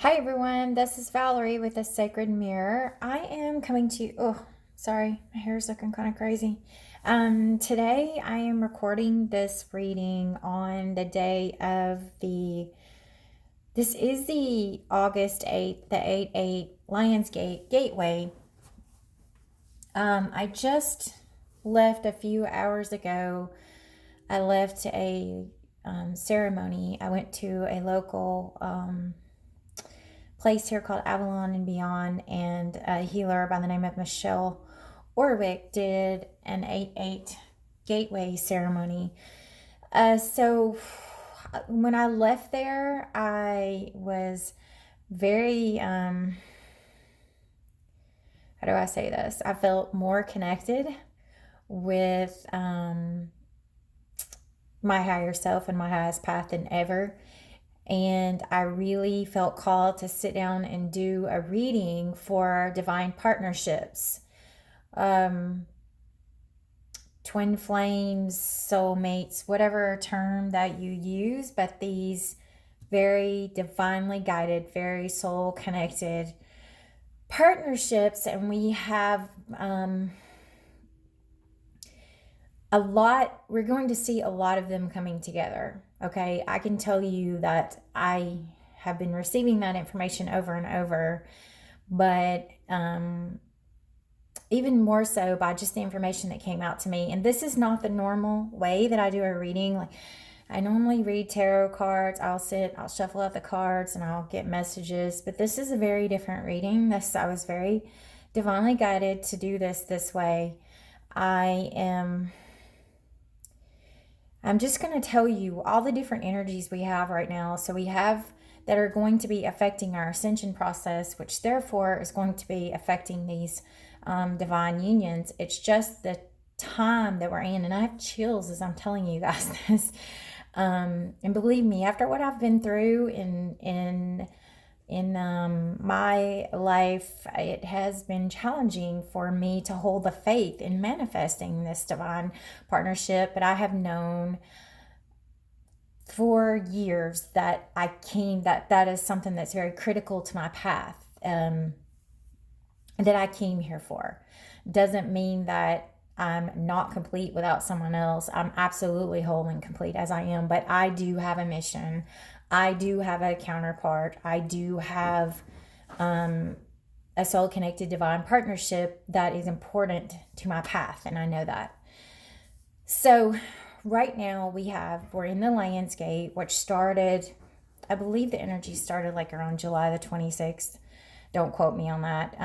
Hi everyone, this is Valerie with the Sacred Mirror. I am coming to you. Oh, sorry, my hair is looking kind of crazy. Today I am recording this reading on the day of this is the August 8th, the 8/8 Lionsgate Gateway. I just left a few hours ago. I left a ceremony. I went to a local place here called Avalon and Beyond, and a healer by the name of Michelle Orwick did an 8/8 gateway ceremony. So when I left there, I was very, how do I say this? I felt more connected with my higher self and my highest path than ever. And I really felt called to sit down and do a reading for divine partnerships, twin flames, soulmates, whatever term that you use, but these very divinely guided, very soul connected partnerships. And we have we're going to see a lot of them coming together. Okay, I can tell you that I have been receiving that information over and over, but even more so by just the information that came out to me. And this is not the normal way that I do a reading. Like, I normally read tarot cards. I'll shuffle out the cards, and I'll get messages. But this is a very different reading. I was very divinely guided to do this way. I'm just going to tell you all the different energies we have right now. So we have that are going to be affecting our ascension process, which therefore is going to be affecting these divine unions. It's just the time that we're in. And I have chills as I'm telling you guys this. And believe me, after what I've been through in my life, it has been challenging for me to hold the faith in manifesting this divine partnership. But I have known for years that that is something that's very critical to my path, that I came here for. Doesn't mean that I'm not complete without someone else. I'm absolutely whole and complete as I am, but I do have a mission. I do have a counterpart. I do have a soul connected divine partnership that is important to my path, and I know that. So right now we're in the Lionsgate, which started, I believe the energy started like around July the 26th. Don't quote me on that.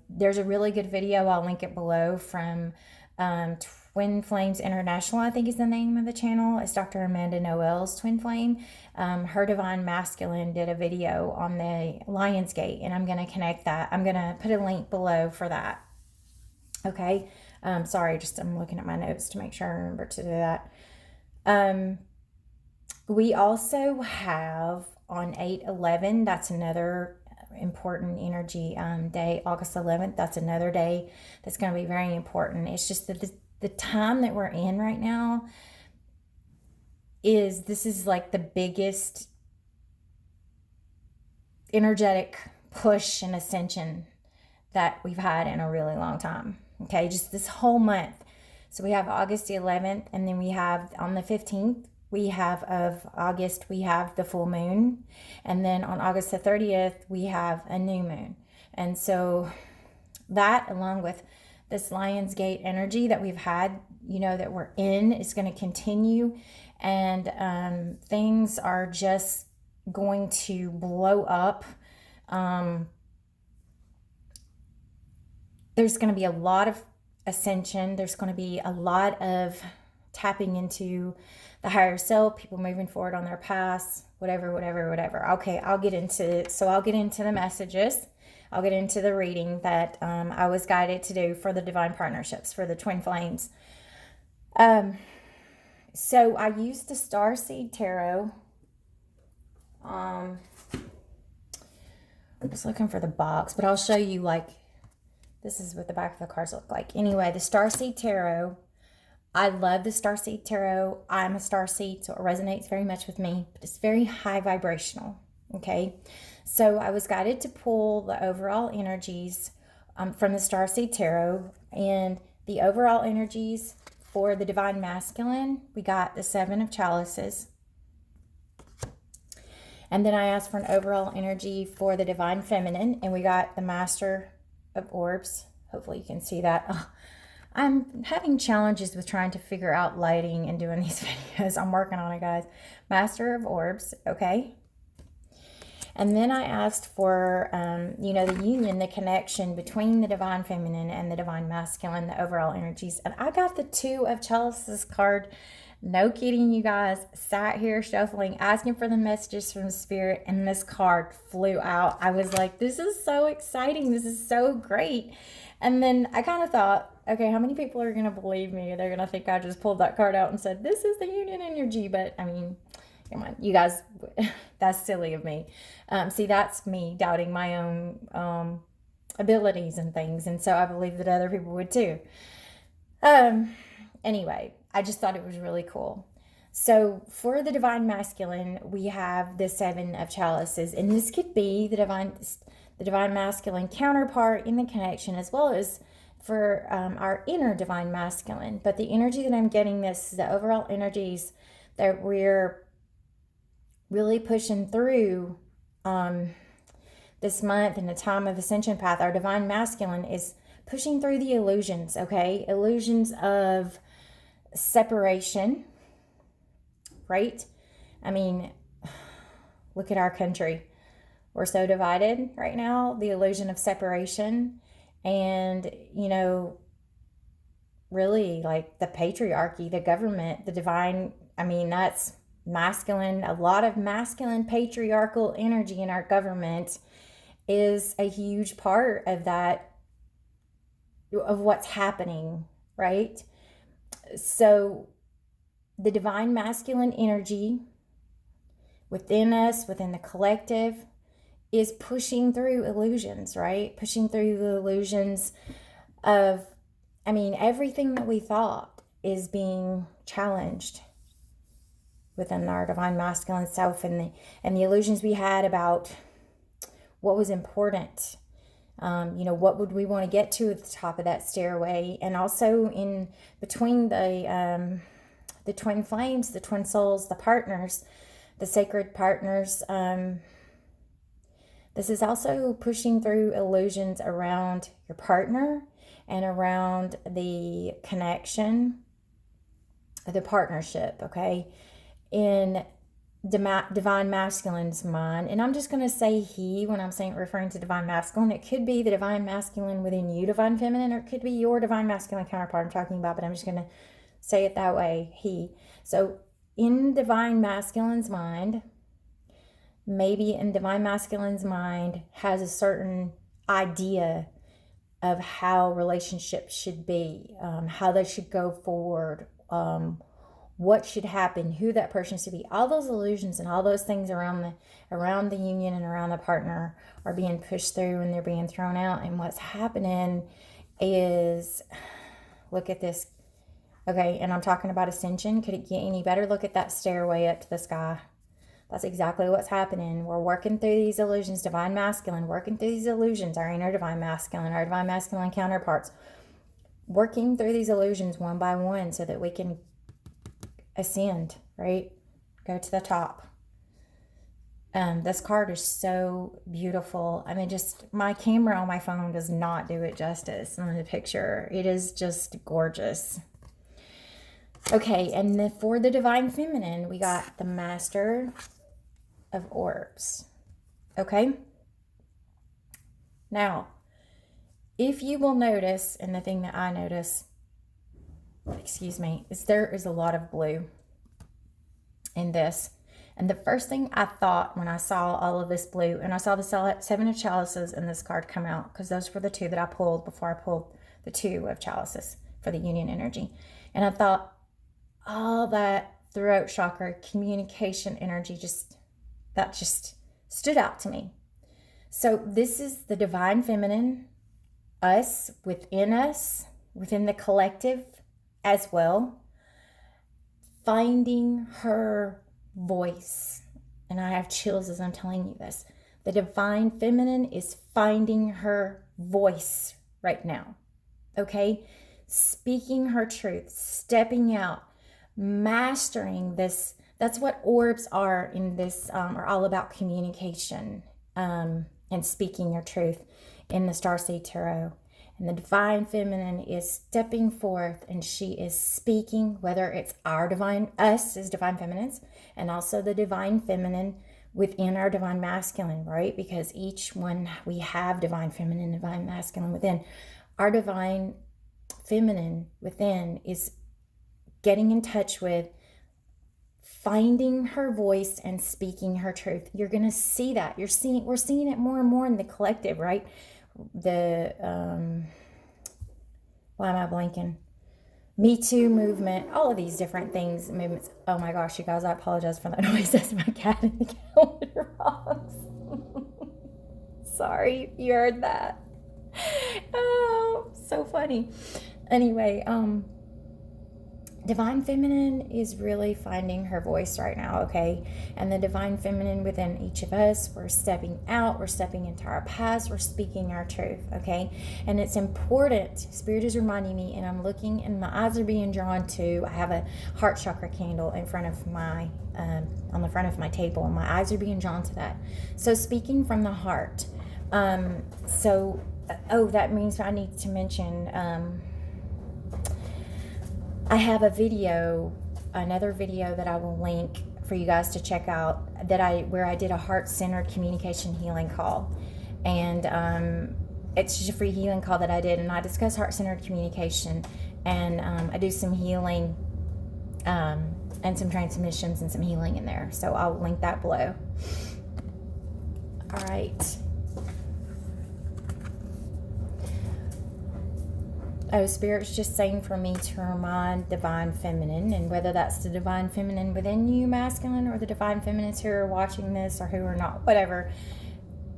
There's a really good video, I'll link it below, from Twinflames International, I think is the name of the channel. It's Dr. Amanda Noel's Twinflame. Her Divine Masculine did a video on the Lionsgate, and I'm going to connect that. I'm going to put a link below for that. Okay. Sorry, I'm looking at my notes to make sure I remember to do that. We also have on 8/11, that's another important energy day, August 11th. That's another day that's going to be very important. It's just that the time that we're in right now this is like the biggest energetic push and ascension that we've had in a really long time. Okay, just this whole month. So we have August the 11th, and then we have on the 15th of August, we have the full moon. And then on August the 30th, we have a new moon. And so that, along with this Lionsgate energy that we've had, that we're in, is going to continue. And things are just going to blow up. There's going to be a lot of ascension. There's going to be a lot of tapping into the higher self, people moving forward on their paths, whatever. Okay, I'll get into the messages. I'll get into the reading that I was guided to do for the divine partnerships, for the twin flames. So I used the Starseed Tarot. I was looking for the box, but I'll show you, this is what the back of the cards look like. Anyway, the Starseed Tarot. I love the Starseed Tarot. I'm a Starseed, so it resonates very much with me. But it's very high vibrational. Okay, so I was guided to pull the overall energies from the Starseed Tarot, and the overall energies for the Divine Masculine, we got the Seven of Chalices. And then I asked for an overall energy for the Divine Feminine, and we got the Master of Orbs. Hopefully you can see that. Oh, I'm having challenges with trying to figure out lighting and doing these videos. I'm working on it, guys. Master of Orbs, okay? And then I asked for, the union, the connection between the Divine Feminine and the Divine Masculine, the overall energies. And I got the Two of Chalices card. No kidding, you guys. Sat here shuffling, asking for the messages from Spirit, and this card flew out. I was like, this is so exciting. This is so great. And then I kind of thought, okay, how many people are going to believe me? They're going to think I just pulled that card out and said, this is the union energy. But I mean, come on, you guys, that's silly of me. See, that's me doubting my own abilities and things. And so I believe that other people would too. Anyway, I just thought it was really cool. So for the Divine Masculine, we have the Seven of Chalices. And this could be the Divine Masculine counterpart in the connection, as well as for our inner Divine Masculine. But the energy that I'm getting, this is the overall energies that we're really pushing through this month in the time of Ascension Path. Our Divine Masculine is pushing through the illusions, okay? Illusions of separation, right? I mean, look at our country. We're so divided right now. The illusion of separation and, really like the patriarchy, the government, the divine, that's masculine. A lot of masculine patriarchal energy in our government is a huge part of that, of what's happening, right? So the Divine Masculine energy within us, within the collective, is pushing through illusions, right? Pushing through the illusions of, everything that we thought is being challenged within our Divine Masculine self, and the illusions we had about what was important. What would we want to get to at the top of that stairway, and also in between the twin flames, the twin souls, the partners, the sacred partners. This is also pushing through illusions around your partner and around the connection, the partnership, okay? In Divine Masculine's mind, and I'm just going to say he when I'm referring to Divine Masculine. It could be the Divine Masculine within you, Divine Feminine, or it could be your Divine Masculine counterpart I'm talking about, but I'm just going to say it that way, he. So in Divine Masculine's mind, maybe in Divine Masculine's mind has a certain idea of how relationships should be, how they should go forward, what should happen, who that person should be. All those illusions and all those things around the union and around the partner are being pushed through, and they're being thrown out. And what's happening is, look at this. Okay, and I'm talking about ascension. Could it get any better? Look at that stairway up to the sky. That's exactly what's happening. We're working through these illusions, Divine Masculine, working through these illusions, our inner Divine Masculine, our Divine Masculine counterparts, working through these illusions one by one so that we can ascend, right? Go to the top. This card is so beautiful. Just my camera on my phone does not do it justice in the picture. It is just gorgeous. Okay, and for the Divine Feminine, we got the Master of Orbs. Okay? Now, if you will notice, and the thing that I notice, is there is a lot of blue in this. And the first thing I thought when I saw all of this blue, and I saw the Seven of Chalices and this card come out, because those were the two that I pulled before I pulled the Two of Chalices for the union energy. And I thought, all that throat chakra communication energy that just stood out to me. So this is the Divine Feminine, us, within the collective as well, finding her voice, and I have chills as I'm telling you this, the divine feminine is finding her voice right now. Okay? Speaking her truth, stepping out, mastering this. That's what orbs are in this, are all about communication, and speaking your truth in the Starseed Tarot. And the divine feminine is stepping forth, and she is speaking, whether it's us as divine feminines, and also the divine feminine within our divine masculine, right? Because each one, we have divine feminine, divine masculine within. Our divine feminine within is getting in touch with finding her voice and speaking her truth. You're going to see that. We're seeing it more and more in the collective, right? The why am I blanking? Me Too movement, all of these different things, movements. Oh my gosh, you guys, I apologize for that noise. That's my cat in the calendar box. Sorry, you heard that. Oh, so funny. Anyway, divine feminine is really finding her voice right now, okay? And the divine feminine within each of us, we're stepping out, we're stepping into our past, we're speaking our truth, okay? And it's important, Spirit is reminding me, and I'm looking, and my eyes are being drawn to, I have a heart chakra candle in front of my, on the front of my table, and my eyes are being drawn to that. So speaking from the heart. That means I need to mention, I have another video that I will link for you guys to check out where I did a heart-centered communication healing call. And it's just a free healing call that I did, and I discuss heart-centered communication, and I do some healing and some transmissions and some healing in there. So I'll link that below. All right. Oh, Spirit's just saying for me to remind divine feminine, and whether that's the divine feminine within you, masculine, or the divine feminines who are watching this or who are not, whatever,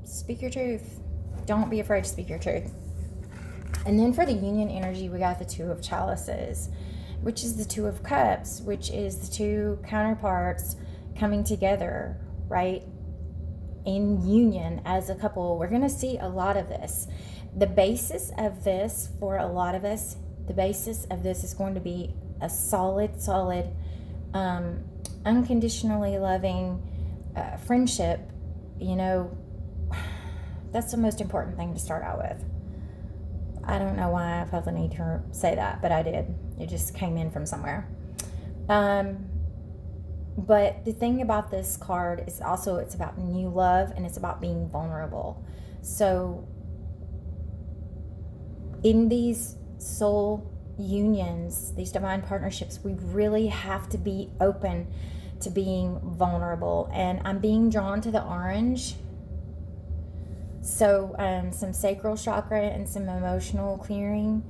speak your truth. Don't be afraid to speak your truth. And then for the union energy, we got the Two of Chalices, which is the Two of Cups, which is the two counterparts coming together, right? In union as a couple. We're going to see a lot of this. The basis of this, for a lot of us, the basis of this is going to be a solid, unconditionally loving friendship. You know, that's the most important thing to start out with. I don't know why I felt the need to say that, but I did. It just came in from somewhere. But the thing about this card is also it's about new love, and it's about being vulnerable. So in these soul unions, these divine partnerships, we really have to be open to being vulnerable. And I'm being drawn to the orange. So some sacral chakra and some emotional clearing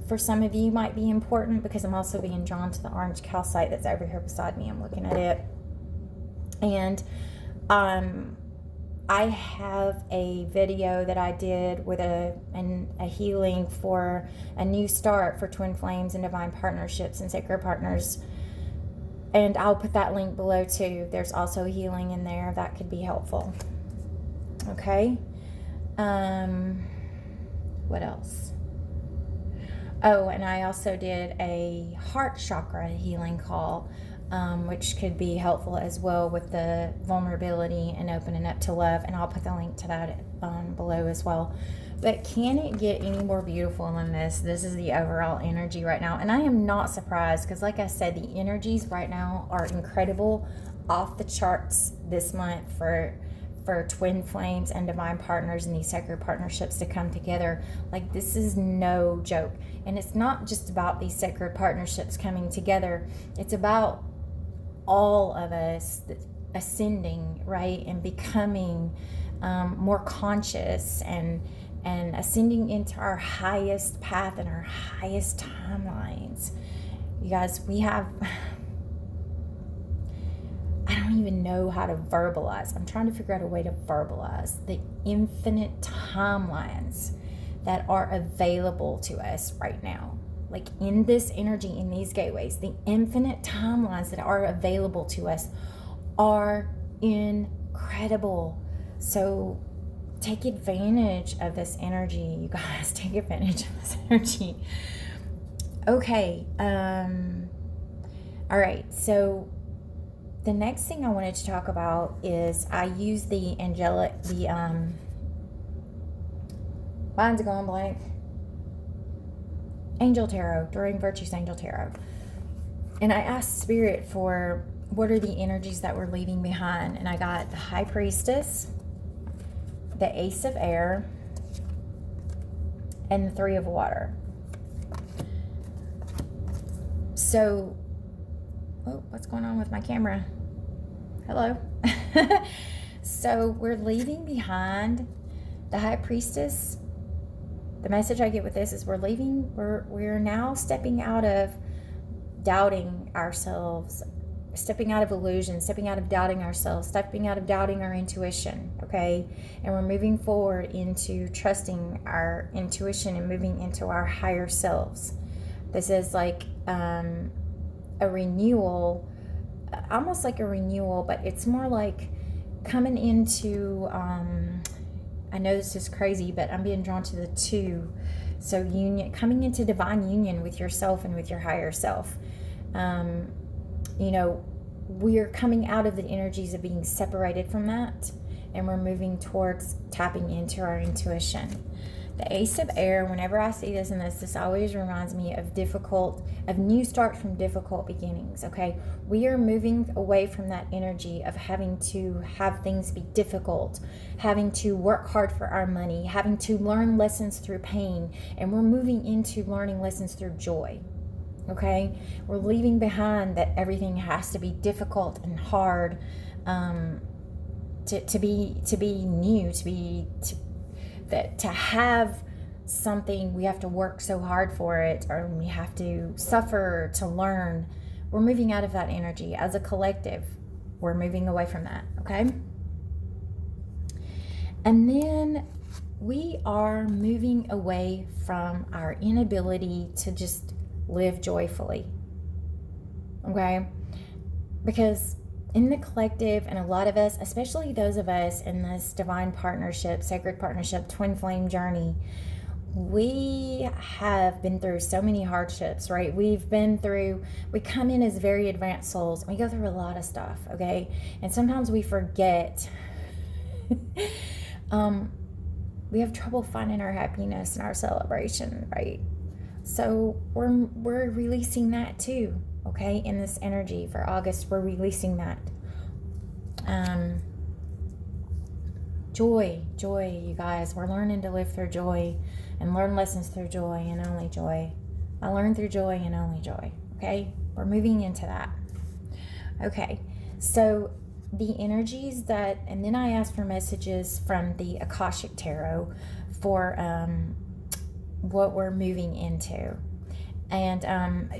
for some of you might be important, because I'm also being drawn to the orange calcite that's over here beside me. I'm looking at it. And I have a video that I did with a healing for a new start for twin flames and divine partnerships and sacred partners. And I'll put that link below too. There's also healing in there that could be helpful. Okay. What else? Oh, and I also did a heart chakra healing call, which could be helpful as well with the vulnerability and opening up to love. And I'll put the link to that below as well. But can it get any more beautiful than this? This is the overall energy right now. And I am not surprised, because like I said, the energies right now are incredible, off the charts this month for twin flames and divine partners and these sacred partnerships to come together. Like, this is no joke. And it's not just about these sacred partnerships coming together. It's about all of us ascending, right, and becoming more conscious and ascending into our highest path and our highest timelines. You guys, we have, I don't even know how to verbalize. I'm trying to figure out a way to verbalize the infinite timelines that are available to us right now. Like, in this energy, in these gateways, the infinite timelines that are available to us are incredible. So take advantage of this energy, you guys. Take advantage of this energy. Okay. All right. So the next thing I wanted to talk about is I use the angelic, mine's going blank. Angel Tarot, during Virtue's Angel Tarot. And I asked Spirit for what are the energies that we're leaving behind. And I got the High Priestess, the Ace of Air, and the Three of Water. So, oh, what's going on with my camera? Hello. So we're leaving behind the High Priestess. The message I get with this is we're now stepping out of doubting ourselves, stepping out of illusion, stepping out of doubting ourselves, stepping out of doubting our intuition, okay? And we're moving forward into trusting our intuition and moving into our higher selves. This is like a renewal, almost like a renewal, but it's more like coming into, I know this is crazy, but I'm being drawn to the two. So union, coming into divine union with yourself and with your higher self. You know, we're coming out of the energies of being separated from that, and we're moving towards tapping into our intuition. The Ace of Air, whenever I see this, and this always reminds me of new start from difficult beginnings, okay? We are moving away from that energy of having to have things be difficult, having to work hard for our money, having to learn lessons through pain, and we're moving into learning lessons through joy, okay? We're leaving behind that everything has to be difficult and hard to be new, to have something, we have to work so hard for it, or we have to suffer to learn. We're moving out of that energy. As a collective, we're moving away from that, okay? And then we are moving away from our inability to just live joyfully, okay? Because in the collective, and a lot of us, especially those of us in this divine partnership, sacred partnership, twin flame journey, we have been through so many hardships, right? We come in as very advanced souls, and we go through a lot of stuff, okay? And sometimes we forget. We have trouble finding our happiness and our celebration, right? So we're releasing that too. Okay, in this energy for August, we're releasing that. Joy, you guys. We're learning to live through joy and learn lessons through joy and only joy. I learn through joy and only joy. Okay, we're moving into that. Okay, so the energies that, and then I asked for messages from the Akashic Tarot for what we're moving into. And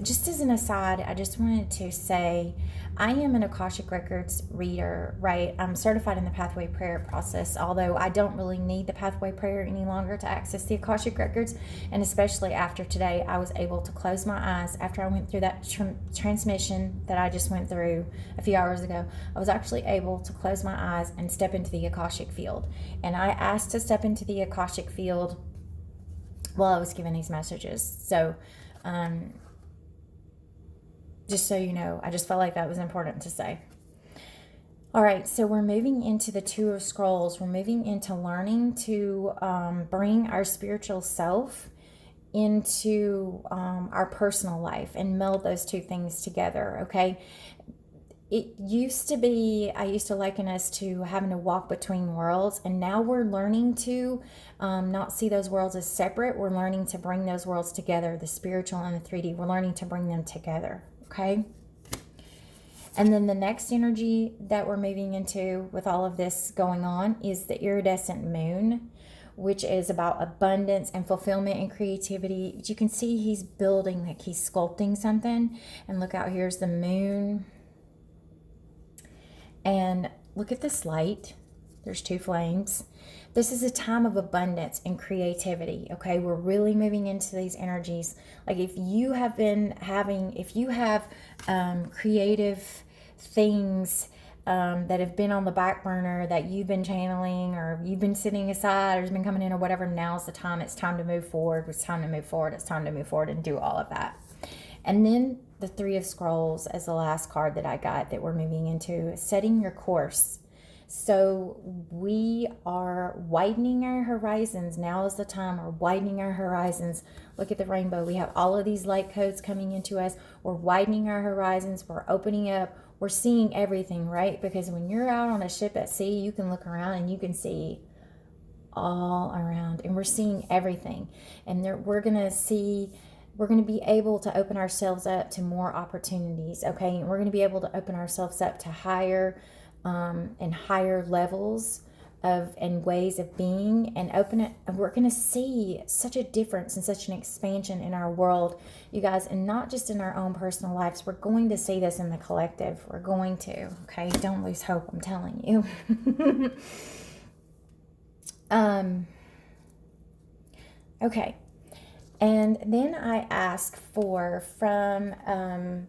just as an aside, I just wanted to say I am an Akashic Records reader, right? I'm certified in the Pathway Prayer process, although I don't really need the Pathway Prayer any longer to access the Akashic Records. And especially after today, I was able to close my eyes after I went through that transmission that I just went through a few hours ago. I was actually able to close my eyes and step into the Akashic field. And I asked to step into the Akashic field while I was given these messages. So, just so you know, I just felt like that was important to say. All right, so we're moving into the Two of Scrolls. We're moving into learning to bring our spiritual self into our personal life and meld those two things together, okay? It used to be, I used to liken us to having to walk between worlds, and now we're learning to not see those worlds as separate. We're learning to bring those worlds together, the spiritual and the 3D. We're learning to bring them together, okay? And then the next energy that we're moving into with all of this going on is the iridescent moon, which is about abundance and fulfillment and creativity. You can see he's building, like he's sculpting something. And look out, here's the moon. And look at this light. There's two flames. This is a time of abundance and creativity, okay? We're really moving into these energies. Like if you have creative things that have been on the back burner that you've been channeling or you've been sitting aside or has been coming in or whatever. Now's the time. It's time to move forward. It's time to move forward. It's time to move forward and do all of that. And then the Three of Scrolls as the last card that I got that we're moving into, setting your course. So we are widening our horizons. Now is the time. We're widening our horizons. Look at the rainbow. We have all of these light codes coming into us. We're widening our horizons. We're opening up. We're seeing everything, right? Because when you're out on a ship at sea, you can look around and you can see all around. And we're seeing everything. And we're going to be able to open ourselves up to more opportunities, okay? And we're going to be able to open ourselves up to higher and higher levels of and ways of being, and open it. And we're going to see such a difference and such an expansion in our world, you guys, and not just in our own personal lives. We're going to see this in the collective. We're going to, okay? Don't lose hope, I'm telling you. Okay. And then I ask from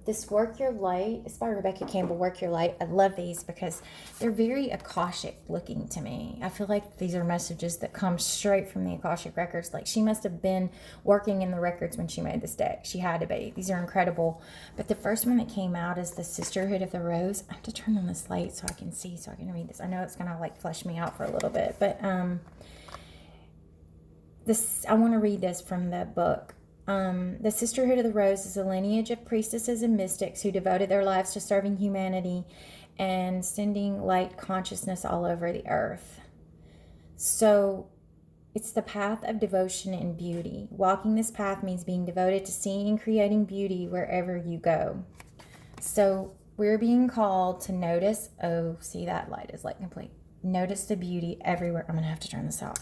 this Work Your Light. It's by Rebecca Campbell, Work Your Light. I love these because they're very Akashic looking to me. I feel like these are messages that come straight from the Akashic records. Like she must have been working in the records when she made this deck. She had to be. These are incredible. But the first one that came out is the Sisterhood of the Rose. I have to turn on this light so I can see, so I can read this. I know it's going to like flush me out for a little bit, but I want to read this from the book. The Sisterhood of the Rose is a lineage of priestesses and mystics who devoted their lives to serving humanity and sending light consciousness all over the earth. So it's the path of devotion and beauty. Walking this path means being devoted to seeing and creating beauty wherever you go. So we're being called to notice. Oh, see, that light is like complete. Notice the beauty everywhere. I'm going to have to turn this off.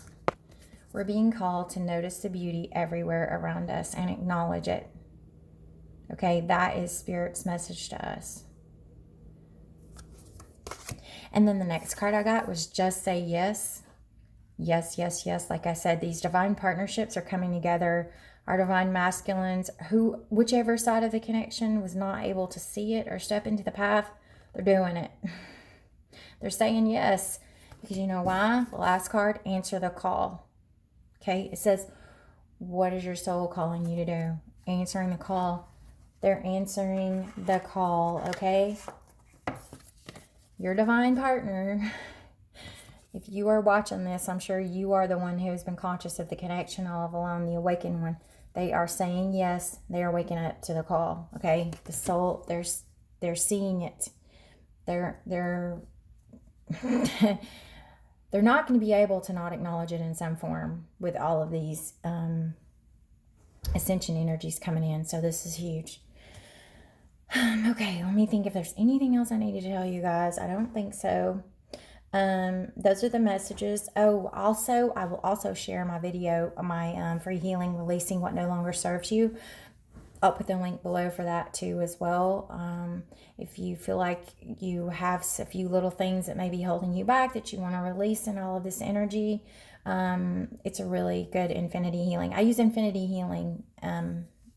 We're being called to notice the beauty everywhere around us and acknowledge it. Okay, that is Spirit's message to us. And then the next card I got was Just Say Yes. Yes, yes, yes. Like I said, these divine partnerships are coming together. Our divine masculines, whichever side of the connection was not able to see it or step into the path, they're doing it. They're saying yes. Because you know why? The last card, answer the call. Okay, it says, what is your soul calling you to do? Answering the call. They're answering the call, okay? Your divine partner, if you are watching this, I'm sure you are the one who has been conscious of the connection all along, the awakened one. They are saying yes. They are waking up to the call, okay? The soul, they're seeing it. They're they're not going to be able to not acknowledge it in some form with all of these ascension energies coming in. So this is huge. Okay, let me think if there's anything else I need to tell you guys. I don't think so. Those are the messages. Oh, also, I will also share my video, my free healing, releasing what no longer serves you. I'll put the link below for that too as well. If you feel like you have a few little things that may be holding you back that you want to release in all of this energy, it's a really good infinity healing. I use infinity healing.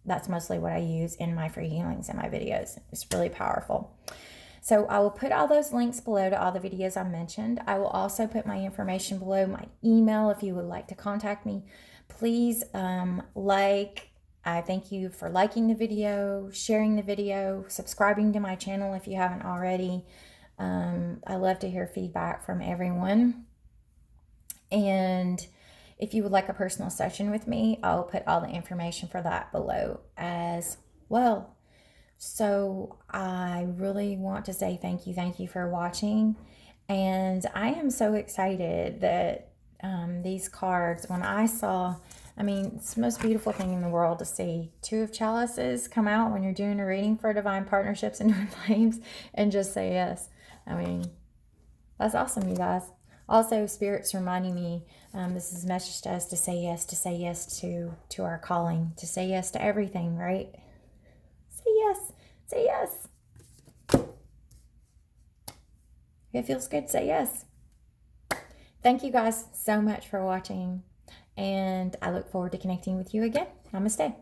That's mostly what I use in my free healings and my videos. It's really powerful. So I will put all those links below to all the videos I mentioned. I will also put my information below, my email, if you would like to contact me. Please I thank you for liking the video, sharing the video, subscribing to my channel if you haven't already. I love to hear feedback from everyone. And if you would like a personal session with me, I'll put all the information for that below as well. So I really want to say thank you for watching. And I am so excited that these cards, when I saw... I mean, it's the most beautiful thing in the world to see Two of Chalices come out when you're doing a reading for divine partnerships and twin flames and just say yes. I mean, that's awesome, you guys. Also, Spirit's reminding me, this is a message to us to say yes to our calling, to say yes to everything, right? Say yes. If it feels good, say yes. Thank you guys so much for watching. And I look forward to connecting with you again. Namaste.